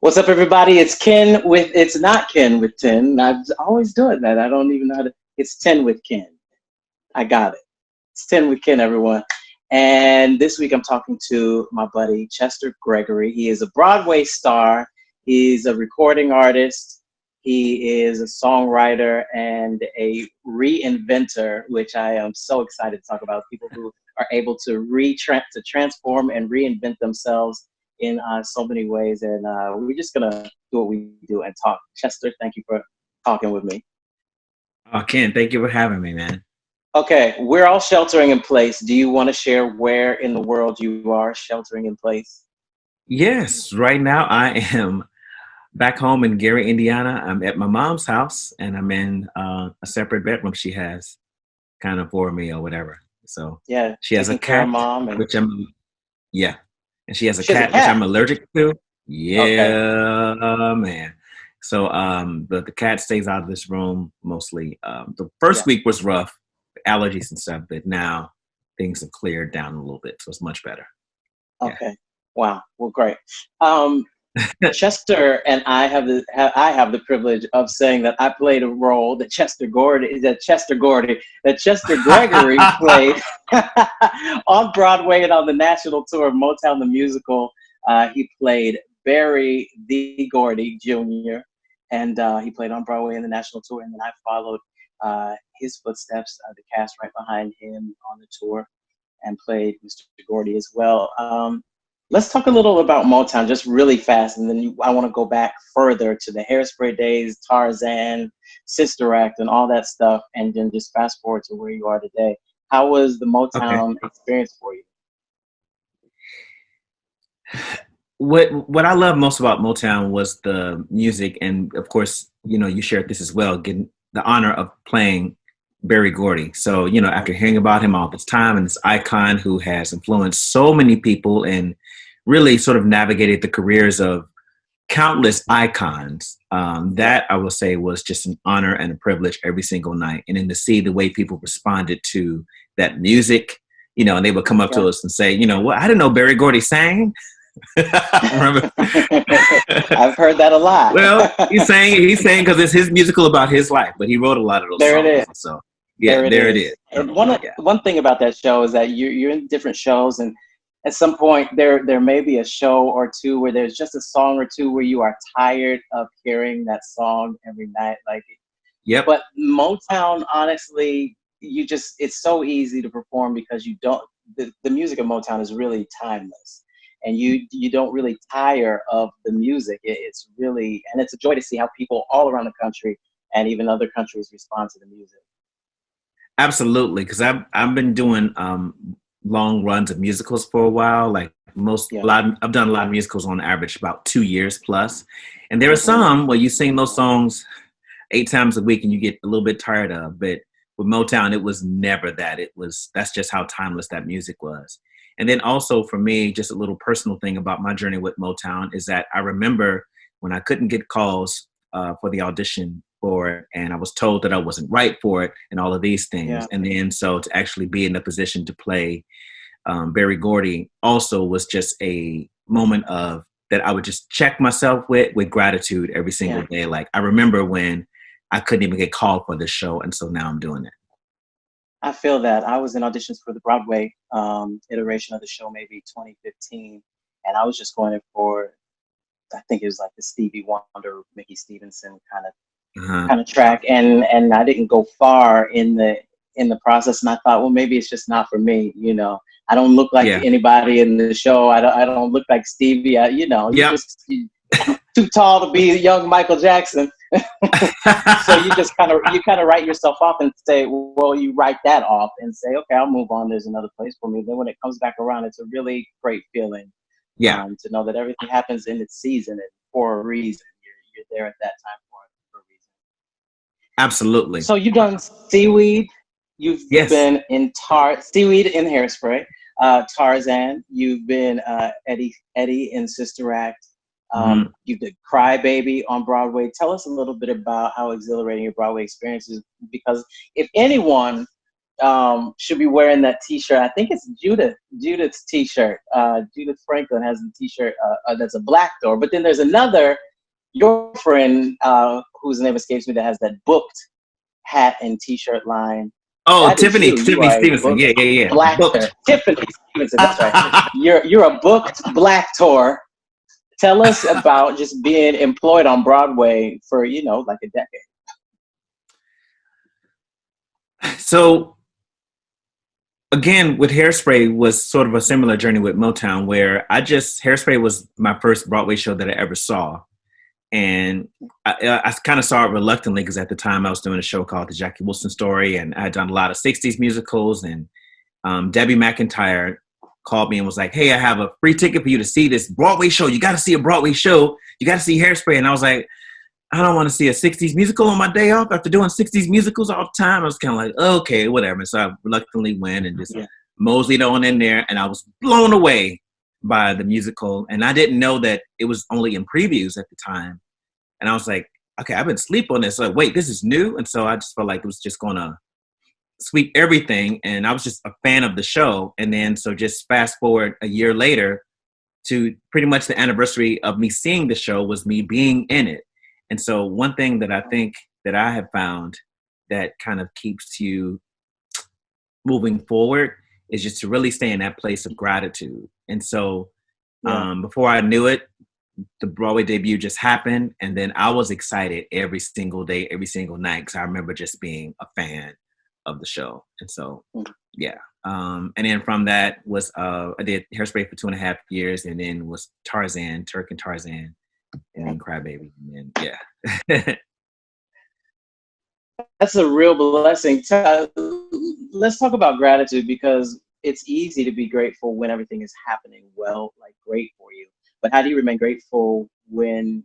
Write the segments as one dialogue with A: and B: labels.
A: What's up, everybody? It's not Ken with 10. I'm always doing that. I don't even know how to, it's 10 with Ken. I got it. It's 10 with Ken, everyone. And this week I'm talking to my buddy, Chester Gregory. He is a Broadway star. He's a recording artist. He is a songwriter and a reinventor, which I am so excited to talk about. People who are able to transform and reinvent themselves in so many ways. And we're just going to do what we do and talk. Chester, thank you for talking with me.
B: Oh, Ken, thank you for having me, man.
A: Okay, we're all sheltering in place. Do you want to share where in the world you are sheltering in place?
B: Yes, right now I am back home in Gary, Indiana. I'm at my mom's house and I'm in a separate bedroom she has kind of for me or whatever. So
A: Yeah,
B: she has a
A: taking care of
B: cat,
A: mom. And
B: which yeah. And she has a
A: she has a
B: cat, which I'm
A: cat.
B: allergic to.
A: Okay,
B: Yeah, man. So, but the cat stays out of this room mostly. The
A: yeah,
B: first week was rough, allergies and stuff, but now things have cleared down a little bit. So it's much better. Yeah.
A: okay. Wow, well, great. Um, Chester and I have the privilege of saying that I played a role that Chester Gregory played on Broadway and on the national tour of Motown the musical. He played Barry the Gordy Jr. and he played on Broadway in the national tour, and then I followed his footsteps, the cast right behind him on the tour, and played Mr. Gordy as well. Let's talk a little about Motown just really fast, and then I want to go back further to the Hairspray days, Tarzan, Sister Act, and all that stuff, and then just fast forward to where you are today. How was the
B: Okay.
A: Motown experience for you?
B: What I love most about Motown was the music, and of course, you shared this as well, getting the honor of playing Barry Gordy. So, after hearing about him all this time and this icon who has influenced so many people and really sort of navigated the careers of countless icons,
A: Yeah,
B: that I will say was just an honor and a privilege every single night. And then to see the way people responded to that music, and they would come up
A: yeah.
B: to us and say, what, I didn't know Barry Gordy sang. Remember?
A: I've heard that a lot.
B: Well, he's saying because it's his musical about his life, but he wrote a lot of those
A: There it is.
B: songs. So yeah,
A: There it
B: there it
A: is.
B: is.
A: And
B: So yeah.
A: one thing about that show is that you're in different shows, and at some point there may be a show or two where there's just a song or two where you are tired of hearing that song every night.
B: Yep.
A: But Motown, honestly, it's so easy to perform because you don't the music of Motown is really timeless. And you don't really tire of the music. It's really, and it's a joy to see how people all around the country and even other countries respond to the music.
B: Absolutely. Because I've been doing long runs of musicals for a while. Like
A: Yeah.
B: I've done a lot of musicals on average about 2 years plus. And there are
A: Hmm.
B: some where you sing those songs 8 times a week and you get a little bit tired of. But with Motown, it was never that. That's just how timeless that music was. And then also for me, just a little personal thing about my journey with Motown is that I remember when I couldn't get calls for the audition for it, and I was told that I wasn't right for it, and all of these things.
A: Yeah.
B: And then so to actually be in the position to play Barry Gordy also was just a moment of that I would just check myself with gratitude every single
A: Yeah.
B: day. Like I remember when I couldn't even get called for this show, and so now I'm doing it.
A: I feel that. I was in auditions for the Broadway iteration of the show, maybe 2015, and I was just going in for, I think it was like the Stevie Wonder, Mickey Stevenson
B: Uh-huh.
A: kind of track, and I didn't go far in the process, and I thought, well, maybe it's just not for me. I don't look like
B: Yeah.
A: anybody in the show. I don't look like Stevie.
B: Yep.
A: I'm too tall to be young Michael Jackson. So you kind of write yourself off and say, well, you write that off and say, okay, I'll move on. There's another place for me. Then when it comes back around, it's a really great feeling
B: Yeah.
A: to know that everything happens in its season and for a reason. You're there at that time for a reason.
B: Absolutely.
A: So you've done Seaweed. You've
B: Yes.
A: been in Seaweed in Hairspray. Tarzan. You've been Eddie in Sister Act.
B: Mhm.
A: You did Cry Baby on Broadway. Tell us a little bit about how exhilarating your Broadway experience is, because if anyone should be wearing that T-shirt. I think it's Judith's T-shirt. Judith Franklin has the T-shirt that's a black door. But then there's another, your friend, whose name escapes me, that has that booked hat and T-shirt line.
B: Oh,
A: That is
B: Tiffany,
A: you.
B: Tiffany Stevenson. Yeah.
A: Black tour. Tiffany Stevenson. That's right. You're a booked black tour. Tell us about just being employed on Broadway for, like a decade.
B: So again, with Hairspray was sort of a similar journey with Motown, where Hairspray was my first Broadway show that I ever saw. And I kind of saw it reluctantly because at the time I was doing a show called The Jackie Wilson Story, and I had done a lot of 60s musicals. And Debbie McIntyre called me and was like, hey, I have a free ticket for you to see this Broadway show. You got to see a Broadway show. You got to see Hairspray. And I was like, I don't want to see a 60s musical on my day off after doing 60s musicals all the time. I was kind of like, okay, whatever. So I reluctantly went and just moseyed on in there. And I was blown away by the musical. And I didn't know that it was only in previews at the time. And I was like, okay, I've been asleep on this. Like, wait, this is new. And so I just felt like it was just going to sweep everything. And I was just a fan of the show. And then, so just fast forward a year later to pretty much the anniversary of me seeing the show was me being in it. And so one thing that I think that I have found that kind of keeps you moving forward is just to really stay in that place of gratitude. And so before I knew it, the Broadway debut just happened. And then I was excited every single day, every single night, because I remember just being a fan of the show. And so, and then from that was, I did Hairspray for 2.5 years, and then was Tarzan, Turk and Tarzan, and then Crybaby. And then,
A: That's a real blessing. Let's talk about gratitude, because it's easy to be grateful when everything is happening well, like great for you. But how do you remain grateful when,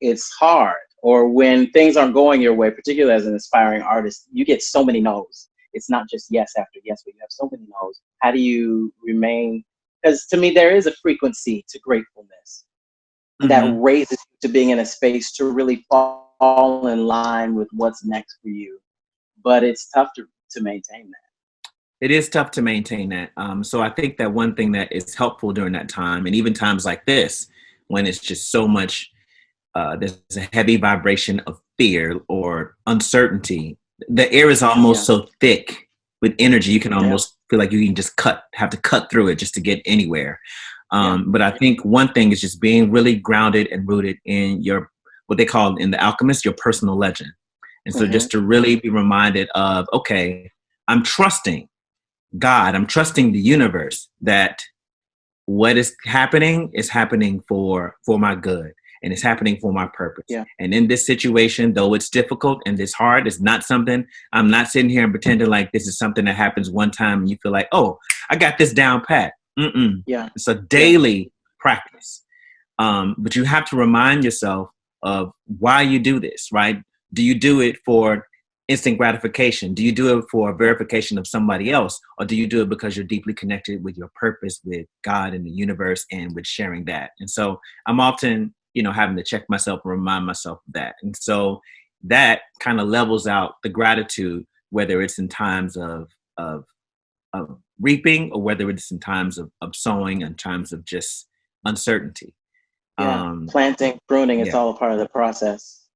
A: it's hard, or when things aren't going your way, particularly as an aspiring artist? You get so many no's. It's not just yes after yes, but you have so many no's. How do you remain? Because to me, there is a frequency to gratefulness that raises you to being in a space to really fall in line with what's next for you. But it's tough to maintain that.
B: It is tough to maintain that. So I think that one thing that is helpful during that time, and even times like this, when it's just so much, there's a heavy vibration of fear or uncertainty. The air is almost so thick with energy, you can almost feel like you can just have to cut through it just to get anywhere. But I think one thing is just being really grounded and rooted in what they call in The Alchemist, your personal legend. And so just to really be reminded of, okay, I'm trusting God, I'm trusting the universe that what is happening for my good, and it's happening for my purpose. And in this situation, though it's difficult and it's hard, it's not something, I'm not sitting here and pretending like this is something that happens one time and you feel like, oh, I got this down pat. It's a daily practice. But you have to remind yourself of why you do this, right? Do you do it for instant gratification? Do you do it for verification of somebody else? Or do you do it because you're deeply connected with your purpose, with God and the universe, and with sharing that? And so I'm often, having to check myself and remind myself of that. And so that kind of levels out the gratitude, whether it's in times of reaping, or whether it's in times of sowing, and times of just uncertainty.
A: Planting, pruning, it's all a part of the process.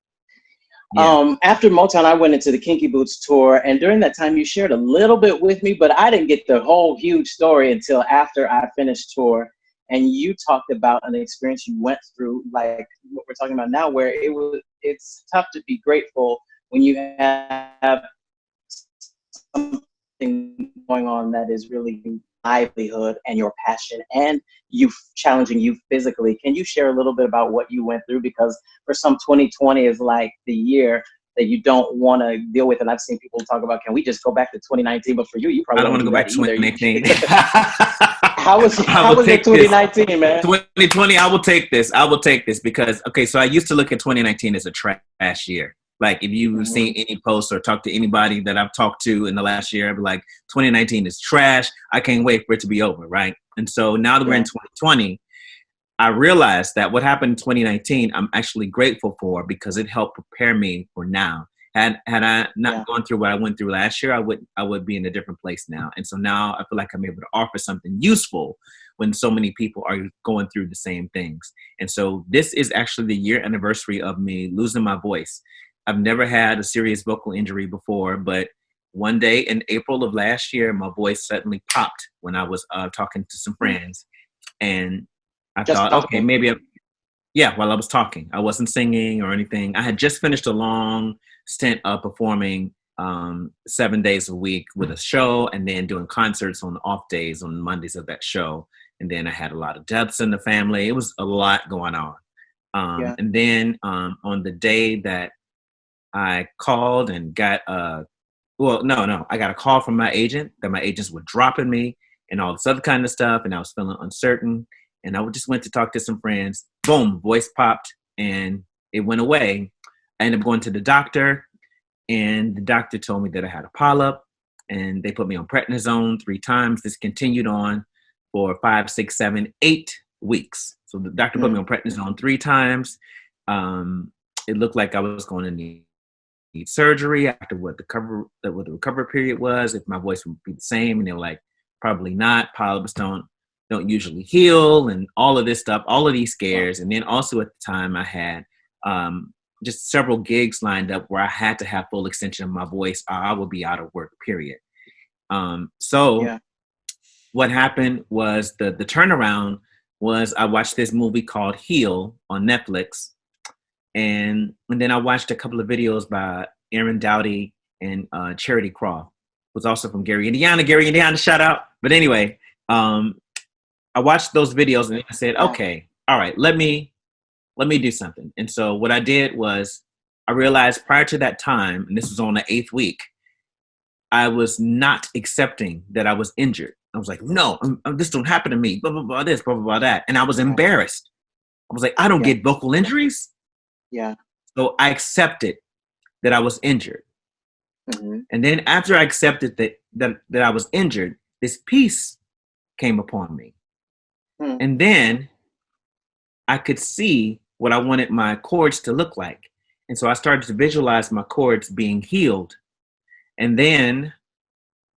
A: After Motown, I went into the Kinky Boots tour, and during that time you shared a little bit with me, but I didn't get the whole huge story until after I finished tour. And you talked about an experience you went through, like what we're talking about now, where it's tough to be grateful when you have something going on that is really your livelihood and your passion, and you challenging you physically. Can you share a little bit about what you went through? Because for some, 2020 is like the year that you don't want to deal with. And I've seen people talk about, can we just go back to 2019? But for you probably
B: I don't want to go back to 2019.
A: How was it 2019, man?
B: 2020, I will take this because, okay, so I used to look at 2019 as a trash year. Like if you've seen any posts or talked to anybody that I've talked to in the last year, I'd be like, 2019 is trash. I can't wait for it to be over, right? And so now that we're in 2020, I realized that what happened in 2019, I'm actually grateful for, because it helped prepare me for now. Had I
A: Yeah.
B: not gone through what I went through last year, I would be in a different place now. And so now I feel like I'm able to offer something useful when so many people are going through the same things. And so this is actually the year anniversary of me losing my voice. I've never had a serious vocal injury before, but one day in April of last year, my voice suddenly popped when I was talking to some friends. And I
A: Just
B: thought, okay,
A: talking.
B: maybe yeah, while I was talking. I wasn't singing or anything. I had just finished a long stint of performing 7 days a week with a show and then doing concerts on off days on Mondays of that show. And then I had a lot of deaths in the family. It was a lot going on.
A: Yeah.
B: And then on the day that I called and got no, I got a call from my agent that my agents were dropping me and all this other kind of stuff. And I was feeling uncertain. And I just went to talk to some friends. Boom, voice popped and it went away. I ended up going to the doctor, and the doctor told me that I had a polyp, and they put me on prednisone 3 times. This continued on for 5, 6, 7, 8 weeks. So the doctor put me on prednisone 3 times. It looked like I was going to need surgery after what the recovery period was, if my voice would be the same. And they were like, probably not. Polyps don't usually heal, and all of this stuff, all of these scares. And then also at the time I had just several gigs lined up where I had to have full extension of my voice or I would be out of work, period. So what happened was the turnaround was I watched this movie called Heal on Netflix. And then I watched a couple of videos by Aaron Doughty and Charity Croft, who's also from Gary, Indiana. Gary, Indiana, shout out. But anyway, I watched those videos and I said, okay, all right, let me do something. And so what I did was I realized prior to that time, and this was on the 8th week, I was not accepting that I was injured. I was like, no, this don't happen to me, blah, blah, blah, this, blah, blah, blah, that. And I was embarrassed. I was like, I don't get vocal injuries.
A: Yeah.
B: So I accepted that I was injured.
A: Mm-hmm.
B: And then after I accepted that I was injured, this peace came upon me. Mm. And then I could see what I wanted my chords to look like. And so I started to visualize my chords being healed. And then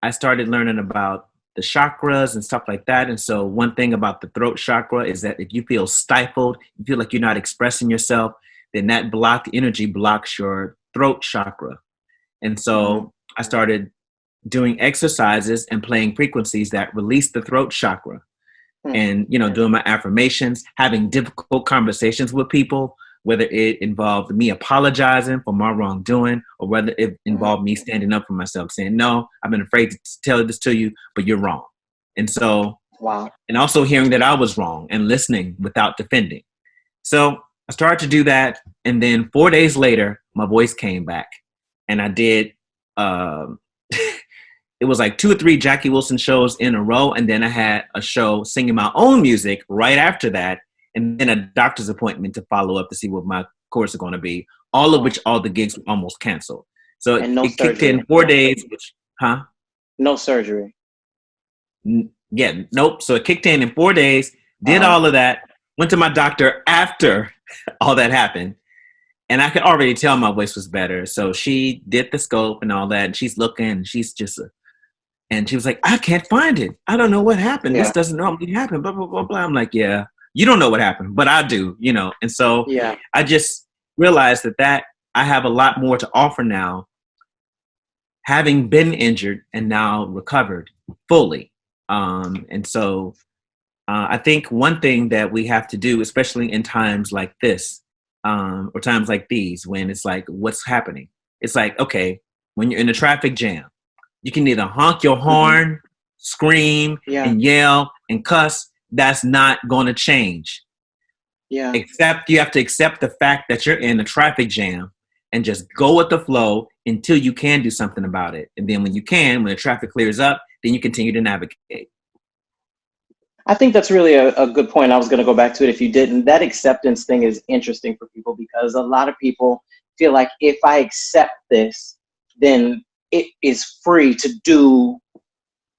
B: I started learning about the chakras and stuff like that. And so one thing about the throat chakra is that if you feel stifled, you feel like you're not expressing yourself, then that blocked energy blocks your throat chakra. And so I started doing exercises and playing frequencies that release the throat chakra. And, doing my affirmations, having difficult conversations with people, whether it involved me apologizing for my wrongdoing or whether it involved me standing up for myself, saying, no, I've been afraid to tell this to you, but you're wrong. And so, and also hearing that I was wrong and listening without defending. So I started to do that. And then 4 days later, my voice came back and I did, it was like 2 or 3 Jackie Wilson shows in a row. And then I had a show singing my own music right after that. And then a doctor's appointment to follow up to see what my course are going to be, all of which all the gigs were almost canceled. So it kicked in 4 days,
A: No surgery.
B: Nope. So it kicked in 4 days, did all of that, went to my doctor after all that happened. And I could already tell my voice was better. So she did the scope and all that. And she's looking, and she's just and she was like, I can't find it. I don't know what happened. This doesn't normally happen. Blah, blah, blah, blah. I'm like, yeah, you don't know what happened, but I do, And so I just realized that I have a lot more to offer now, having been injured and now recovered fully. And so I think one thing that we have to do, especially in times like this, or times like these, when it's like, what's happening? It's like, okay, when you're in a traffic jam, you can either honk your horn, scream, and yell and cuss. That's not going to change. Except you have to accept the fact that you're in a traffic jam and just go with the flow until you can do something about it. And then when the traffic clears up, then you continue to navigate.
A: I think that's really a good point. I was going to go back to it if you didn't. That acceptance thing is interesting for people because a lot of people feel like if I accept this, then it is free to do,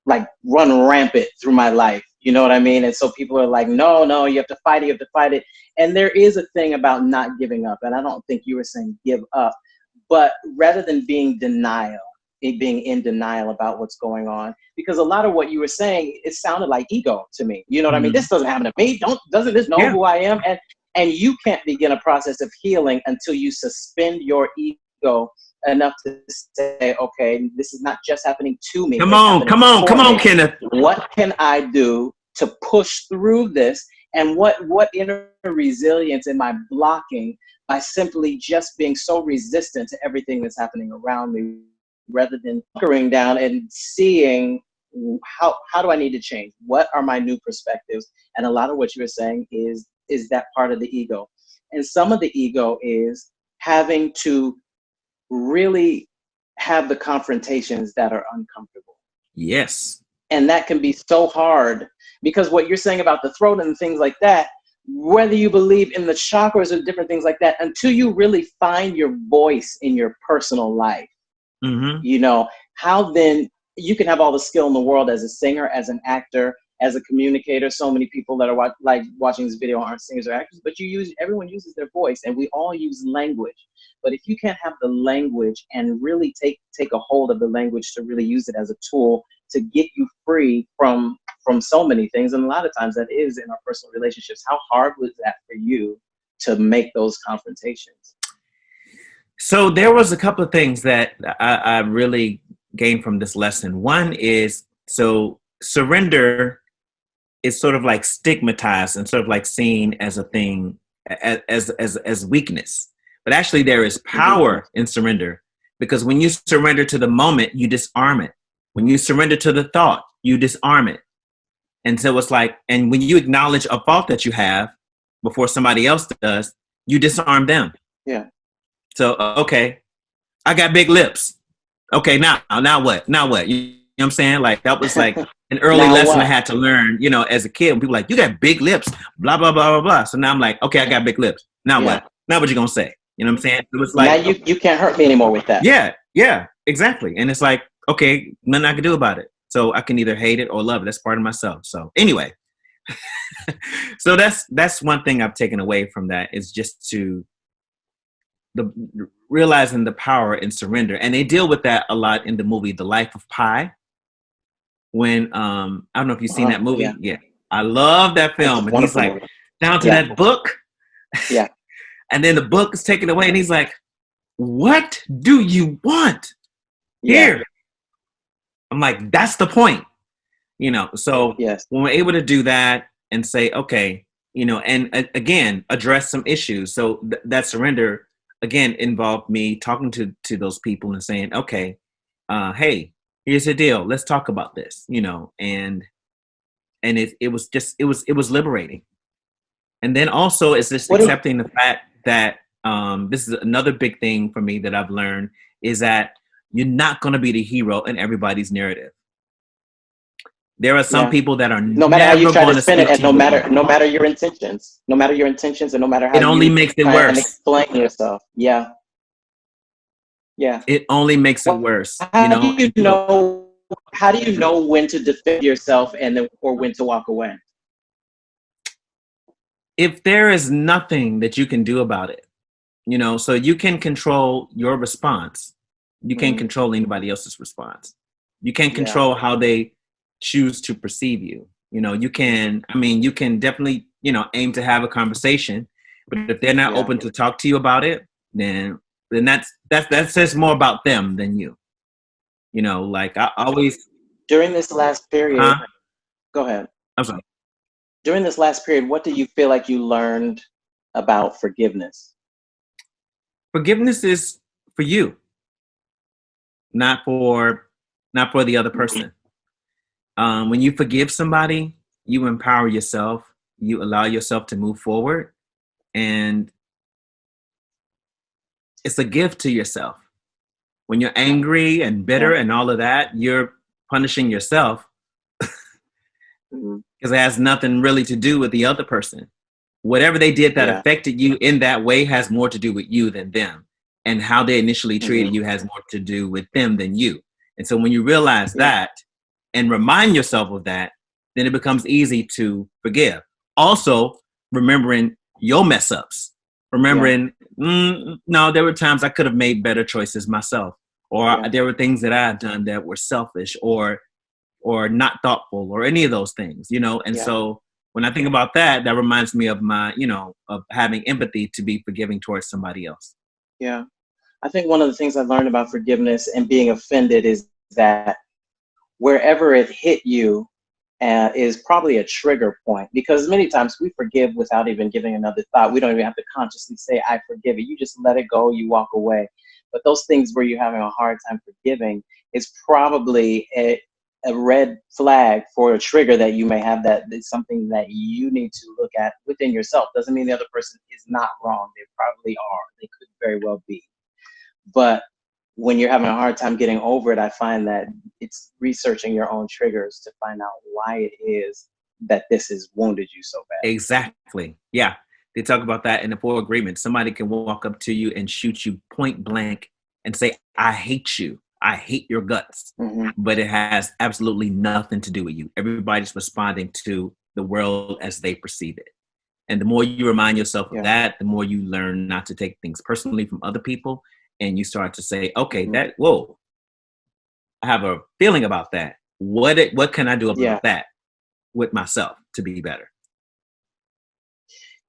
A: like, run rampant through my life. You know what I mean? And so people are like, no, you have to fight it. And there is a thing about not giving up. And I don't think you were saying give up, but rather than being being in denial about what's going on, because a lot of what you were saying, it sounded like ego to me. You know what I mean?
B: Mm-hmm.
A: This doesn't happen to me. Doesn't this know
B: Yeah.
A: who I am? And you can't begin a process of healing until you suspend your ego enough to say, okay, this is not just happening to me.
B: Come
A: It's
B: on,
A: happening
B: come on,
A: for
B: come on,
A: me.
B: Kenneth.
A: What can I do to push through this? And what inner resilience am I blocking by simply just being so resistant to everything that's happening around me, rather than hunkering down and seeing how do I need to change? What are my new perspectives? And a lot of what you were saying is that part of the ego. And some of the ego is having to really have the confrontations that are uncomfortable.
B: Yes.
A: And that can be so hard, because what you're saying about the throat and things like that, whether you believe in the chakras or different things like that, until you really find your voice in your personal life,
B: Mm-hmm.
A: How then you can have all the skill in the world as a singer, as an actor, as a communicator. So many people that are watching this video aren't singers or actors, but everyone uses their voice, and we all use language. But if you can't have the language and really take a hold of the language to really use it as a tool to get you free from so many things, and a lot of times that is in our personal relationships. How hard was that for you to make those confrontations?
B: So there was a couple of things that I really gained from this lesson. One is, so surrender is sort of like stigmatized and sort of like seen as a thing, as weakness. But actually there is power in surrender, because when you surrender to the moment, you disarm it. When you surrender to the thought, you disarm it. And so it's like, and when you acknowledge a fault that you have before somebody else does, you disarm them.
A: Yeah.
B: So, okay, I got big lips. Okay, now what? Now what? You know what I'm saying? Like, that was like an early lesson I had to learn, as a kid. When people like, you got big lips, blah, blah, blah, blah, blah. So now I'm like, okay, I got big lips. Now what? Now what you gonna say? You know what I'm saying? It was like,
A: now you can't hurt me anymore with that.
B: Yeah, exactly. And it's like, okay, nothing I can do about it. So I can either hate it or love it. That's part of myself. So anyway, so that's one thing I've taken away from that, is just to realizing the power in surrender. And they deal with that a lot in the movie The Life of Pi. When I don't know if you've seen that movie. Yeah. I love that film. And he's like, movie. Down to that book.
A: Yeah.
B: And then the book is taken away, and he's like, what do you want here? I'm like, that's the point. So when we're able to do that and say, okay, and again, address some issues. So that surrender, again, involved me talking to those people and saying, okay, hey, here's the deal. Let's talk about this, and it was liberating. And then also it's just accepting the fact that this is another big thing for me that I've learned, is that you're not going to be the hero in everybody's narrative. There are some people that are
A: no matter how you try to spin it, and no matter your intentions, and no matter how
B: it only makes it worse.
A: And explain yourself. Yeah.
B: It only makes it worse.
A: How do you know when to defend yourself or when to walk away?
B: If there is nothing that you can do about it, so you can control your response. You can't control anybody else's response. You can't control how they choose to perceive you. You can definitely, aim to have a conversation, but if they're not open to talk to you about it, then that says more about them than you. Like I always.
A: During this last period, go ahead.
B: I'm sorry.
A: During this last period, what do you feel like you learned about forgiveness?
B: Forgiveness is for you, not for the other person. When you forgive somebody, you empower yourself, you allow yourself to move forward, and it's a gift to yourself. When you're angry and bitter and all of that, you're punishing yourself, because it has nothing really to do with the other person. Whatever they did that affected you in that way has more to do with you than them. And how they initially treated you has more to do with them than you. And so when you realize that and remind yourself of that, then it becomes easy to forgive. Also, remembering your mess ups, remembering No, there were times I could have made better choices myself, or
A: Yeah.
B: there were things that I had done that were selfish or not thoughtful or any of those things, you know. And
A: Yeah.
B: so when I think about that, that reminds me of my, you know, of having empathy to be forgiving towards somebody else.
A: Yeah. I think one of the things I learned about forgiveness and being offended is that wherever it hit you is probably a trigger point, because many times we forgive without even giving another thought. We don't even have to consciously say, I forgive you. You just let it go, you walk away. But those things where you're having a hard time forgiving is probably a red flag for a trigger that you may have, that is something that you need to look at within yourself. Doesn't mean the other person is not wrong. They probably are. They could very well be. But when you're having a hard time getting over it, I find that it's researching your own triggers to find out why it is that this has wounded you so bad.
B: Exactly. Yeah. They talk about that in the Four Agreements. Somebody can walk up to you and shoot you point blank and say, I hate you. I hate your guts.
A: Mm-hmm.
B: But it has absolutely nothing to do with you. Everybody's responding to the world as they perceive it. And the more you remind yourself of that, the more you learn not to take things personally from other people. And you start to say, okay,
A: Mm-hmm.
B: whoa, I have a feeling about that. What can I do about that with myself to be better?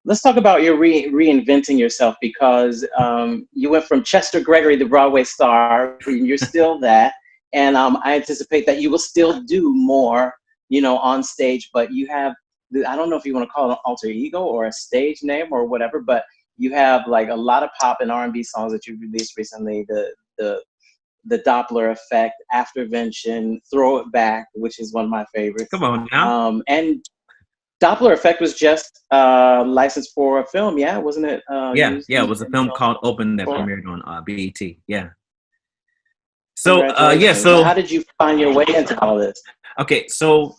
A: Let's talk about your reinventing yourself, because you went from Chester Gregory, the Broadway star, and you're still that. And I anticipate that you will still do more, you know, on stage. But you have, I don't know if you want to call it an alter ego or a stage name or whatever, but you have like a lot of pop and R&B songs that you've released recently. The Doppler Effect, Aftervention, Throw It Back, which is one of my favorites.
B: Come on now.
A: And Doppler Effect was just licensed for a film, yeah, wasn't it?
B: Yeah, it was a film called Open that premiered on BET. Yeah. So
A: congratulations.
B: so
A: now, how did you find your way into all this?
B: Okay, so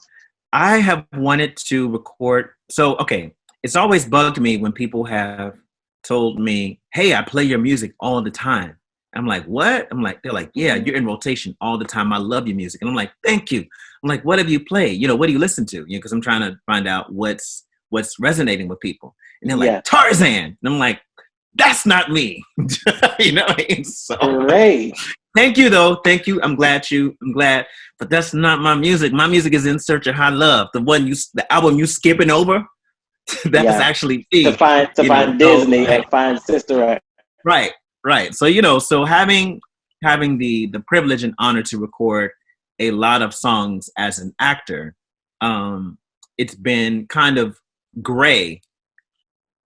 B: I have wanted to record. So okay, it's always bugged me when people have told me, "Hey, I play your music all the time." I'm like, "What?" They're like, "Yeah, you're in rotation all the time. I love your music." And I'm like, "Thank you." I'm like, "What have you played? You know, what do you listen to?" You know, because I'm trying to find out what's resonating with people. And they're like, "Tarzan." And I'm like, "That's not me." You know what I mean? So
A: great.
B: Thank you, though. Thank you. I'm glad, but that's not my music. My music is In Search of High Love. The album you skipping over. That's actually me.
A: To find Disney and find Sister Act.
B: Right. So so having the privilege and honor to record a lot of songs as an actor, it's been kind of gray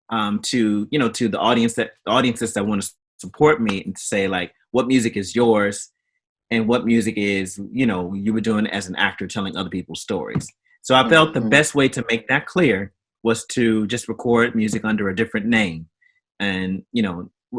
B: to to the audiences that want to support me and say like, what music is yours and what music is you were doing as an actor telling other people's stories. So I felt the best way to make that clear was to just record music under a different name, and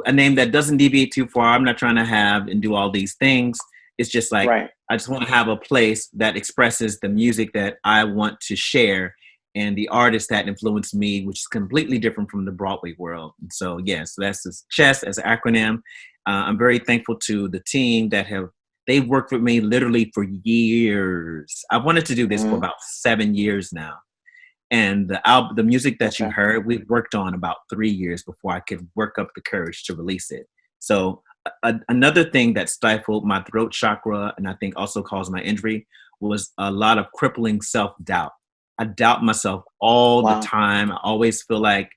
B: a name that doesn't deviate too far. I'm not trying to have and do all these things. It's just like I just want to have a place that expresses the music that I want to share and the artists that influenced me, which is completely different from the Broadway world. And so so that's this CHESS as an acronym. I'm very thankful to the team that they've worked with me literally for years. I've wanted to do this for about 7 years now. And the music that you heard, we've worked on about 3 years before I could work up the courage to release it. So another thing that stifled my throat chakra, and I think also caused my injury, was a lot of crippling self-doubt. I doubt myself all the time. I always feel like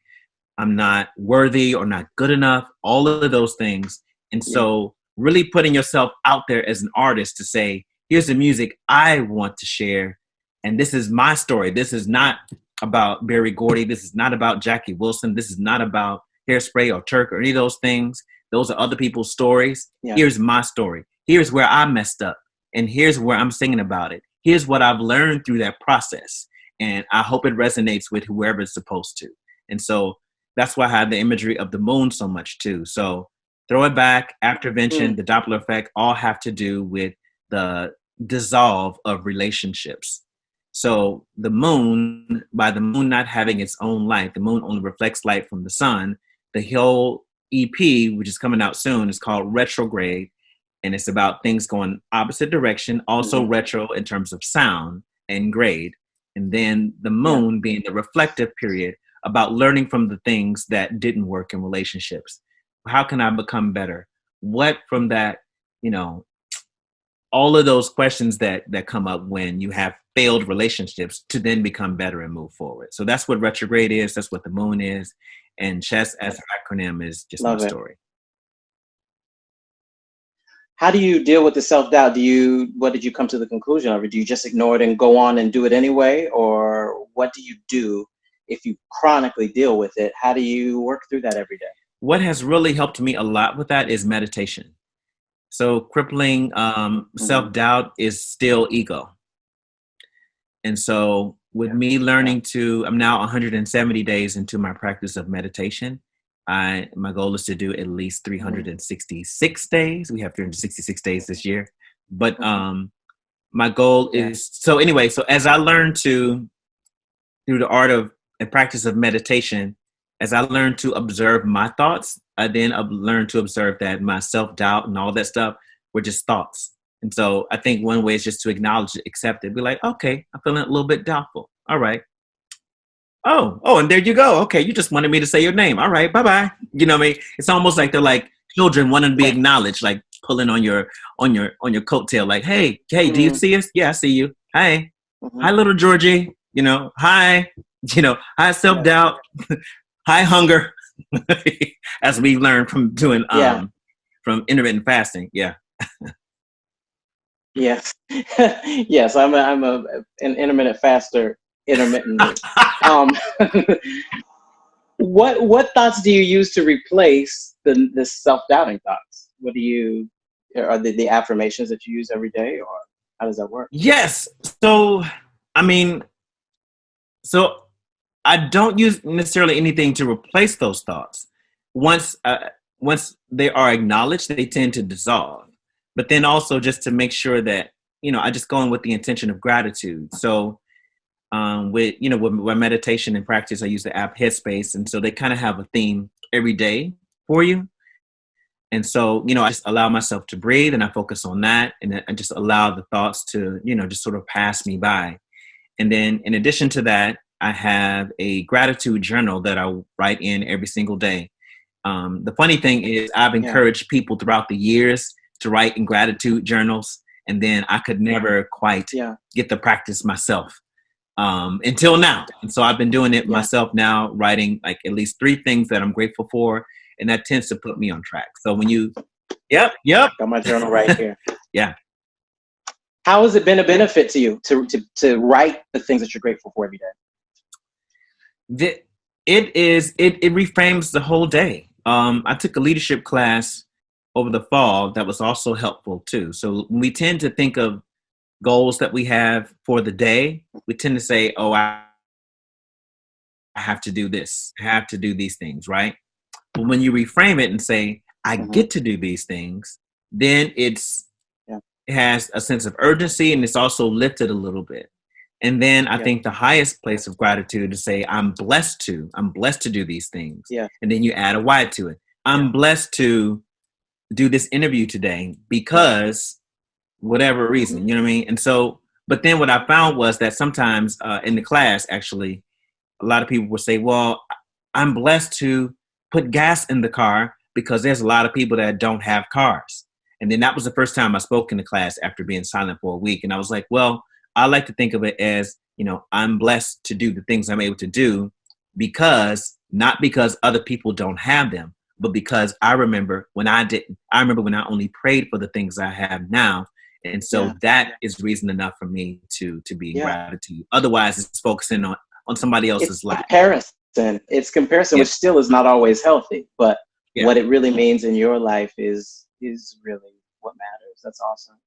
B: I'm not worthy or not good enough, all of those things. And so really putting yourself out there as an artist to say, here's the music I want to share. And this is my story. This is not about Berry Gordy. This is not about Jackie Wilson. This is not about Hairspray or Turk or any of those things. Those are other people's stories. Here's my story. Here's where I messed up. And here's where I'm singing about it. Here's what I've learned through that process. And I hope it resonates with whoever it's supposed to. And so that's why I have the imagery of the moon so much too. So Throw It Back, Aftervention, the Doppler Effect, all have to do with the dissolve of relationships. So the moon, by the moon not having its own light, the moon only reflects light from the sun. The whole EP, which is coming out soon, is called Retrograde. And it's about things going opposite direction, also retro in terms of sound and grade. And then the moon being the reflective period, about learning from the things that didn't work in relationships. How can I become better? What from that, you know, all of those questions that come up when you have failed relationships to then become better and move forward. So that's what retrograde is. That's what the moon is. And chess as an acronym is just my
A: Love it.
B: story.
A: How do you deal with the self-doubt? What did you come to the conclusion of it? Do you just ignore it and go on and do it anyway? Or what do you do if you chronically deal with it? How do you work through that every day?
B: What has really helped me a lot with that is meditation. So crippling
A: Mm-hmm.
B: self-doubt is still ego. And so with me learning I'm now 170 days into my practice of meditation. My goal is to do at least 366 days. We have 366 days this year. But my goal is, so anyway, so as I learn through the art of and practice of meditation, as I learn to observe my thoughts, I then learn to observe that my self-doubt and all that stuff were just thoughts. And so I think one way is just to acknowledge it, accept it, be like, okay, I'm feeling a little bit doubtful. All right. Oh, and there you go. Okay, you just wanted me to say your name. All right, bye-bye. You know what I mean? It's almost like they're like children wanting to be acknowledged, like pulling on your coattail, like, hey, do you see us? Yeah, I see you. Hi. Hi, little Georgie. You know, hi, hi, self-doubt. Hi, hunger. As we learned from doing from intermittent fasting. Yeah.
A: Yes. Yes, I'm an intermittent faster intermittently. What thoughts do you use to replace the self-doubting thoughts? What do you are the affirmations that you use every day, or how does that work?
B: Yes. So, I mean, so I don't use necessarily anything to replace those thoughts. Once they are acknowledged, they tend to dissolve. But then also just to make sure that, I just go in with the intention of gratitude. So with my meditation and practice, I use the app Headspace. And so they kind of have a theme every day for you. And so, I just allow myself to breathe and I focus on that. And I just allow the thoughts to, just sort of pass me by. And then in addition to that, I have a gratitude journal that I write in every single day. The funny thing is I've encouraged people throughout the years to write in gratitude journals. And then I could never quite get the practice myself until now. And so I've been doing it myself now, writing like at least 3 things that I'm grateful for. And that tends to put me on track. So when you, yep.
A: Got my journal right here.
B: Yeah.
A: How has it been a benefit to you to write the things that you're grateful for every day?
B: It reframes the whole day. I took a leadership class over the fall that was also helpful too. So when we tend to think of goals that we have for the day, we tend to say, oh, I have to do this. I have to do these things, right? But when you reframe it and say, I get to do these things, then it has a sense of urgency and it's also lifted a little bit. And then I think the highest place of gratitude is to say, I'm blessed to do these things.
A: Yeah.
B: And then you add a why to it. I'm blessed to do this interview today because whatever reason, you know what I mean? And so, but then what I found was that sometimes in the class, actually, a lot of people would say, well, I'm blessed to put gas in the car because there's a lot of people that don't have cars. And then that was the first time I spoke in the class after being silent for a week. And I was like, well, I like to think of it as, I'm blessed to do the things I'm able to do not because other people don't have them, but because I remember when I didn't. I remember when I only prayed for the things I have now. And so that is reason enough for me to be in gratitude. Otherwise, it's focusing on somebody else's lack.
A: It's comparison, which still is not always healthy, but what it really means in your life is really what matters. That's awesome.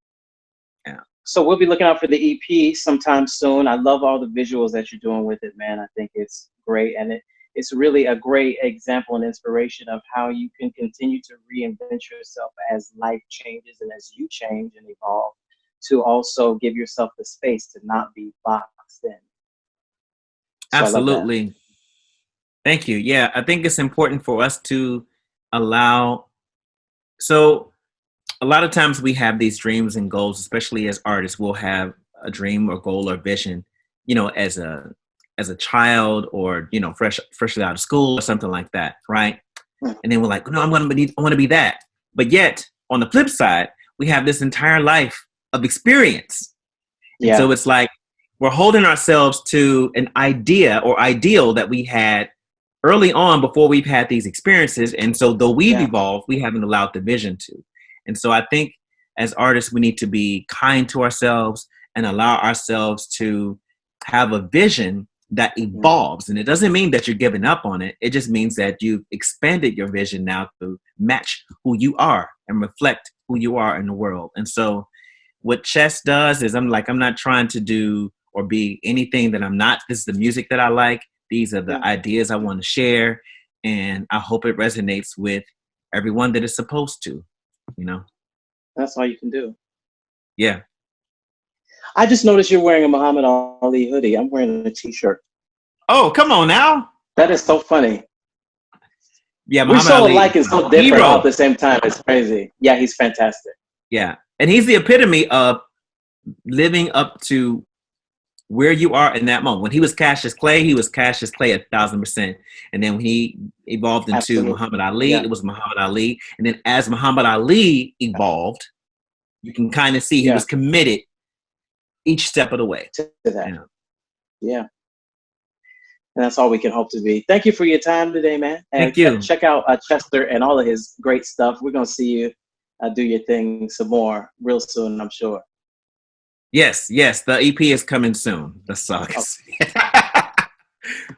B: Yeah.
A: So we'll be looking out for the EP sometime soon. I love all the visuals that you're doing with it, man. I think it's great. And it's really a great example and inspiration of how you can continue to reinvent yourself as life changes and as you change and evolve, to also give yourself the space to not be boxed in. So
B: absolutely. Thank you. Yeah, I think it's important for us to allow. So a lot of times we have these dreams and goals, especially as artists. We'll have a dream or goal or vision, as a child or, freshly out of school or something like that, right? And then we're like, no, I want to be that. But yet, on the flip side, we have this entire life of experience. And so it's like we're holding ourselves to an idea or ideal that we had early on before we've had these experiences. And so though we've evolved, we haven't allowed the vision to. And so I think as artists, we need to be kind to ourselves and allow ourselves to have a vision that evolves. And it doesn't mean that you're giving up on it. It just means that you've expanded your vision now to match who you are and reflect who you are in the world. And so what Chess does is I'm not trying to do or be anything that I'm not. This is the music that I like. These are the ideas I want to share. And I hope it resonates with everyone that it's supposed to,
A: That's all you can do.
B: Yeah.
A: I just noticed you're wearing a Muhammad Ali hoodie. I'm wearing a t-shirt.
B: Oh, come on now.
A: That is so funny.
B: Yeah,
A: we're
B: Muhammad
A: so
B: Ali,
A: alike and so different
B: hero.
A: all at the same time. It's crazy. Yeah, he's fantastic.
B: Yeah. And he's the epitome of living up to where you are in that moment. When he was Cassius Clay, he was Cassius Clay 1,000%. And then when he evolved into Muhammad Ali, it was Muhammad Ali. And then as Muhammad Ali evolved, you can kind of see he was committed each step of the way
A: to that. Yeah. And that's all we can hope to be. Thank you for your time today, man. And
B: thank you.
A: Check out Chester and all of his great stuff. We're going to see you do your thing some more real soon, I'm sure.
B: Yes. The EP is coming soon. The sucks.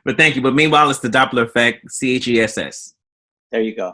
B: But thank you. But meanwhile, it's the Doppler effect, CHESS.
A: There you go.